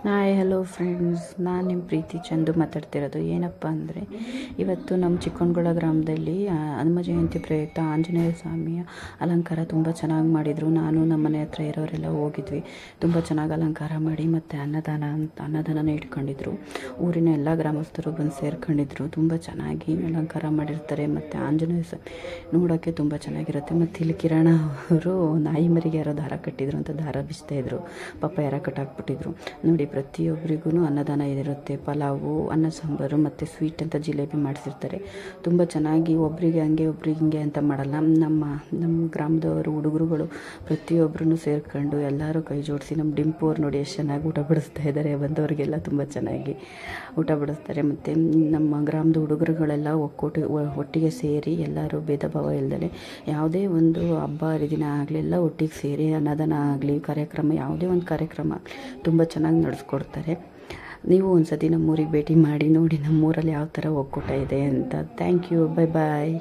Hi hello friends, ನಾನು ನಿಮ್ಮ ಪ್ರೀತಿ ಚಂದು ಮಾತಾಡ್ತಿರೋದು. ಏನಪ್ಪ ಅಂದರೆ, ಇವತ್ತು ನಮ್ಮ ಚಿಕ್ಕನಗೊಳ ಗ್ರಾಮದಲ್ಲಿ ಹನುಮ ಜಯಂತಿ ಪ್ರಯುಕ್ತ ಆಂಜನೇಯ ಸ್ವಾಮಿಯ ಅಲಂಕಾರ ತುಂಬ ಚೆನ್ನಾಗಿ ಮಾಡಿದರು. ನಾನು ನಮ್ಮ ಮನೆ ಹತ್ರ ಇರೋರೆಲ್ಲ ಹೋಗಿದ್ವಿ. ತುಂಬ ಚೆನ್ನಾಗಿ ಅಲಂಕಾರ ಮಾಡಿ ಮತ್ತು ಅನ್ನದಾನನ ಇಟ್ಕೊಂಡಿದ್ರು. ಊರಿನ ಎಲ್ಲ ಗ್ರಾಮಸ್ಥರು ಬಂದು ಸೇರ್ಕೊಂಡಿದ್ರು. ತುಂಬ ಚೆನ್ನಾಗಿ ಅಲಂಕಾರ ಮಾಡಿರ್ತಾರೆ. ಮತ್ತು ಆಂಜನೇಯ ಸ್ವಾಮಿ ನೋಡೋಕ್ಕೆ ತುಂಬ ಚೆನ್ನಾಗಿರುತ್ತೆ. ಮತ್ತು ಇಲ್ಲಿ ಕಿರಣ ಅವರು ನಾಯಿ ಮರಿಗೆ ಯಾರೋ ದಾರ ಕಟ್ಟಿದ್ರು ಅಂತ ದಾರ ಬಿಚ್ತಾಯಿದ್ರು. ಪಾಪ ಯಾರ ಕಟ್ಟಾಕ್ಬಿಟ್ಟಿದ್ರು ನೋಡಿ. ಪ್ರತಿಯೊಬ್ಬರಿಗೂ ಅನ್ನದಾನ ಇರುತ್ತೆ. ಪಲಾವು, ಅನ್ನ ಸಾಂಬಾರು ಮತ್ತು ಸ್ವೀಟ್ ಅಂತ ಜಿಲೇಬಿ ಮಾಡಿಸಿರ್ತಾರೆ. ತುಂಬ ಚೆನ್ನಾಗಿ ಒಬ್ಬರಿಗೆ ಹಂಗೆ ಒಬ್ರಿಗೆ ಹಿಂಗೆ ಅಂತ ಮಾಡಲ್ಲ. ನಮ್ಮ ಗ್ರಾಮದವರು ಹುಡುಗರುಗಳು ಪ್ರತಿಯೊಬ್ಬರೂ ಸೇರ್ಕೊಂಡು ಎಲ್ಲರೂ ಕೈ ಜೋಡಿಸಿ ನಮ್ಮ ಡಿಂಪು ಅವ್ರು ನೋಡಿ ಎಷ್ಟು ಚೆನ್ನಾಗಿ ಊಟ ಬಡಿಸ್ತಾ ಇದ್ದಾರೆ. ಬಂದವರಿಗೆಲ್ಲ ತುಂಬ ಚೆನ್ನಾಗಿ ಊಟ ಬಡಿಸ್ತಾರೆ. ಮತ್ತು ನಮ್ಮ ಗ್ರಾಮದ ಹುಡುಗರುಗಳೆಲ್ಲ ಒಟ್ಟಿಗೆ ಸೇರಿ ಎಲ್ಲರೂ ಭೇದ ಭಾವ ಇಲ್ದಲೆ ಯಾವುದೇ ಒಂದು ಹಬ್ಬ ಹರಿದಿನ ಆಗಲಿ ಎಲ್ಲ ಒಟ್ಟಿಗೆ ಸೇರಿ ಅನ್ನದಾನ ಆಗಲಿ ಕಾರ್ಯಕ್ರಮ ಯಾವುದೇ ಒಂದು ಕಾರ್ಯಕ್ರಮ ತುಂಬ ಚೆನ್ನಾಗಿ ನಡೆಸ್ಕೊಡ್ತಾರೆ. ನೀವು ಒಂದು ಸತಿ ನಮ್ಮೂರಿಗೆ ಭೇಟಿ ಮಾಡಿ ನೋಡಿ ನಮ್ಮೂರಲ್ಲಿ ಯಾವ ಥರ ಒಕ್ಕೂಟ ಇದೆ ಅಂತ. Thank you. Bye bye.